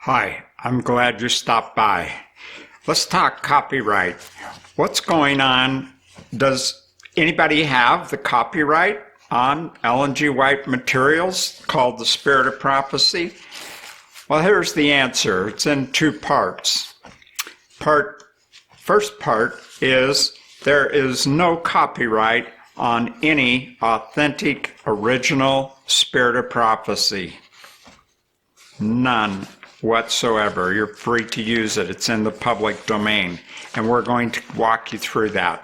Hi, I'm glad you stopped by. Let's talk copyright. What's going on? Does anybody have the copyright on Ellen G. White materials called The Spirit of Prophecy? Well, here's the answer. It's in two parts. First part is there is no copyright on any authentic, original Spirit of Prophecy. None whatsoever. You're free to use it. It's in the public domain, and we're going to walk you through that.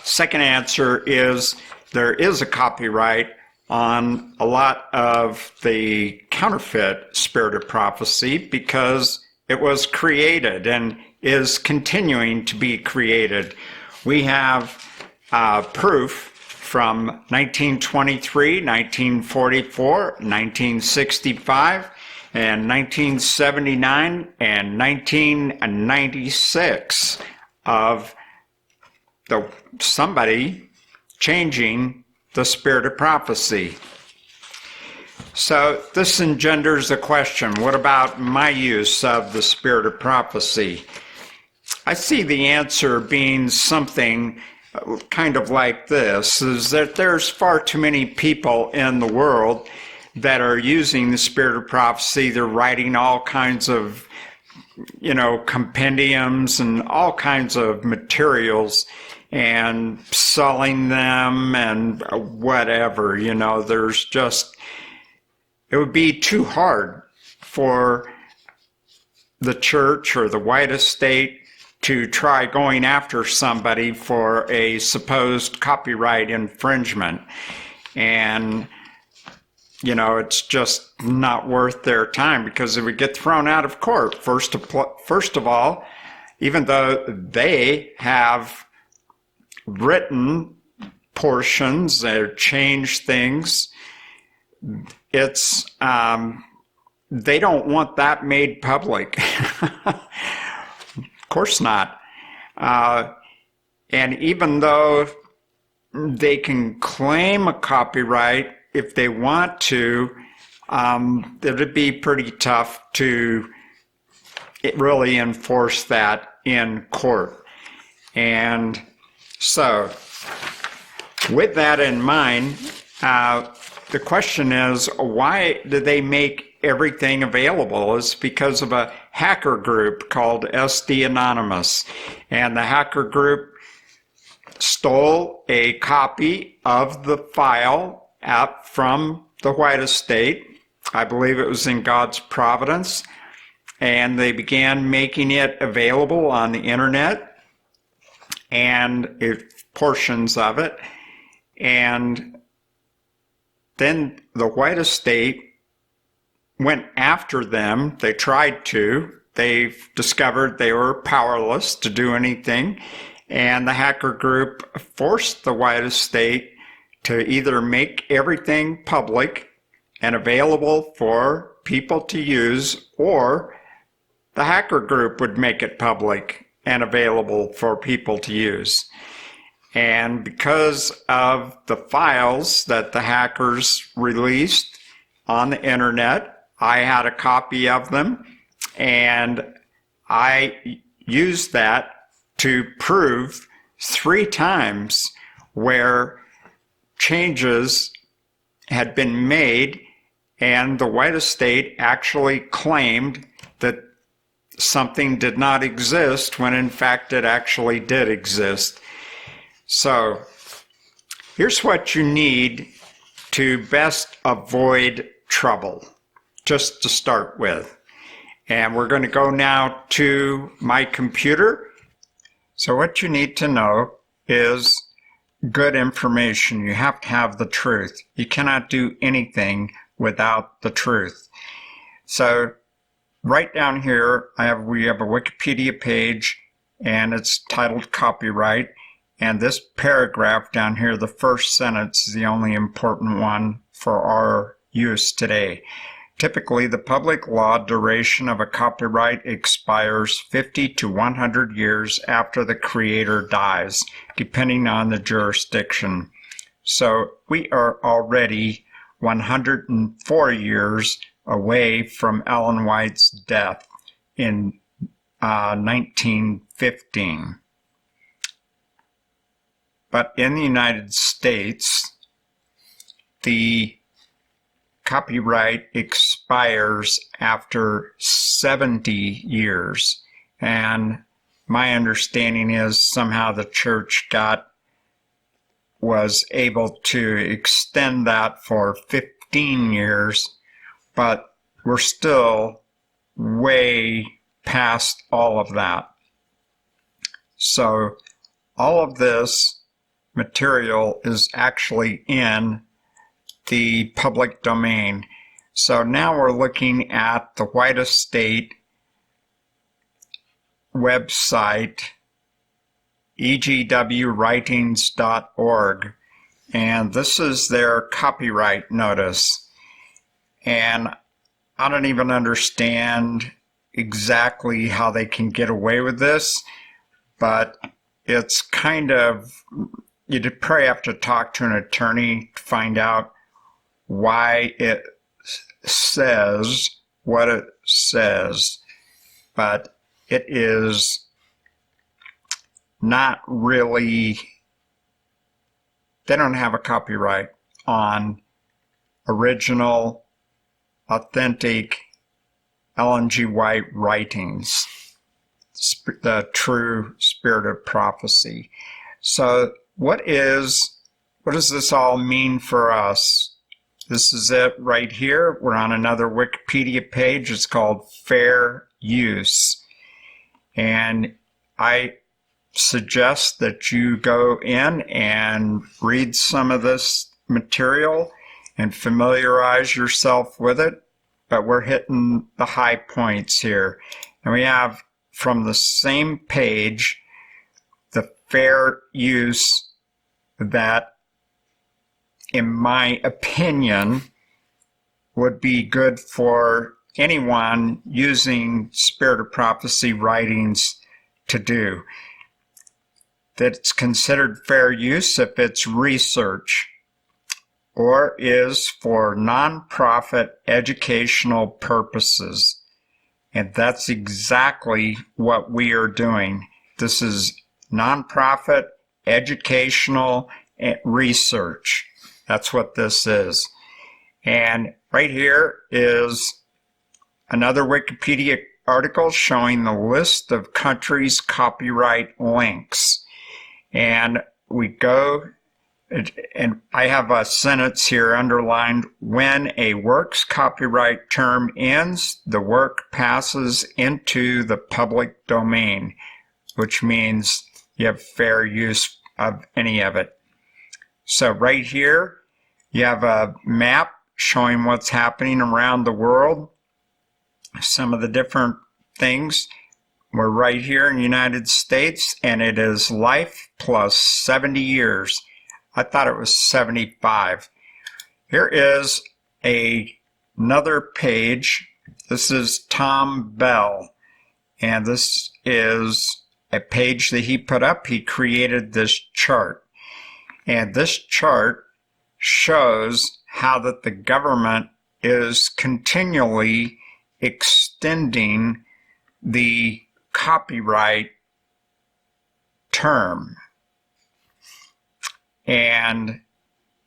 Second answer is there is a copyright on a lot of the counterfeit Spirit of Prophecy because it was created and is continuing to be created. We have proof from 1923, 1944, 1965, and 1979, and 1996 of somebody changing the Spirit of Prophecy. So this engenders a question. What about my use of the Spirit of Prophecy? I see the answer being something kind of like this, is that there's far too many people in the world that are using the Spirit of Prophecy. They're writing all kinds of, compendiums and all kinds of materials and selling them and whatever, there's just, it would be too hard for the church or the white estate to try going after somebody for a supposed copyright infringement. And, it's just not worth their time because it would get thrown out of court. First of all, even though they have written portions or changed things, it's they don't want that made public. Of course not. And even though they can claim a copyright if they want to, it would be pretty tough to really enforce that in court. And so, with that in mind, the question is, why do they make everything available? It's because of a hacker group called SDAnonymous. And the hacker group stole a copy of the file from the white estate. I believe it was in God's providence. And they began making it available on the internet and portions of it. And then the white estate went after them. They tried to. They discovered they were powerless to do anything. And the hacker group forced the white estate to either make everything public and available for people to use, or the hacker group would make it public and available for people to use. And because of the files that the hackers released on the internet, I had a copy of them, and I used that to prove 3 times where changes had been made, and the white estate actually claimed that something did not exist when in fact it actually did exist. So here's what you need to best avoid trouble, just to start with. And we're going to go now to my computer. So what you need to know is good information. You have to have the truth. You cannot do anything without the truth. So right down here, we have a Wikipedia page, and it's titled Copyright. And this paragraph down here, the first sentence, is the only important one for our use today. Typically, the public law duration of a copyright expires 50 to 100 years after the creator dies, depending on the jurisdiction. So we are already 104 years away from Ellen White's death in 1915. But in the United States, the copyright expires after 70 years. And my understanding is somehow the church was able to extend that for 15 years, but we're still way past all of that. So all of this material is actually in the public domain. So now we're looking at the White Estate website, egwwritings.org, and this is their copyright notice. And I don't even understand exactly how they can get away with this, but it's kind of, you'd probably have to talk to an attorney to find out why it says what it says, but it is not really, they don't have a copyright on original, authentic Ellen G. White writings, the true spirit of prophecy. So what does this all mean for us? This is it right here. We're on another Wikipedia page. It's called Fair Use. And I suggest that you go in and read some of this material and familiarize yourself with it. But we're hitting the high points here. And we have from the same page the fair use that, in my opinion, would be good for anyone using Spirit of Prophecy writings to do. That it's considered fair use if it's research or is for nonprofit educational purposes. And that's exactly what we are doing. This is nonprofit educational research. That's what this is. And right here is another Wikipedia article showing the list of countries' copyright links. And we go, and I have a sentence here underlined: when a work's copyright term ends, the work passes into the public domain, which means you have fair use of any of it. So right here, you have a map showing what's happening around the world, some of the different things. We're right here in the United States, and it is life plus 70 years. I thought it was 75. Here is another page. This is Tom Bell, and this is a page that he put up. He created this chart, and this chart shows how that the government is continually extending the copyright term. And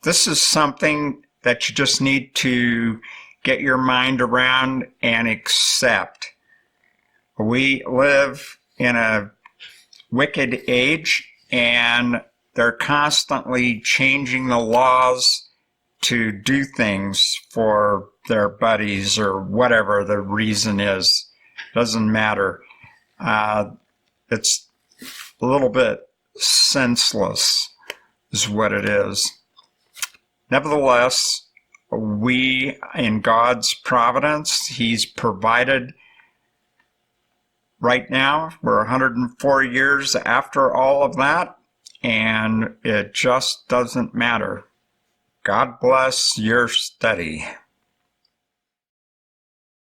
this is something that you just need to get your mind around and accept. We live in a wicked age, and they're constantly changing the laws to do things for their buddies or whatever the reason is. Doesn't matter. It's a little bit senseless is what it is. Nevertheless, we, in God's providence, He's provided. Right now, we're 104 years after all of that, and it just doesn't matter. God bless your study.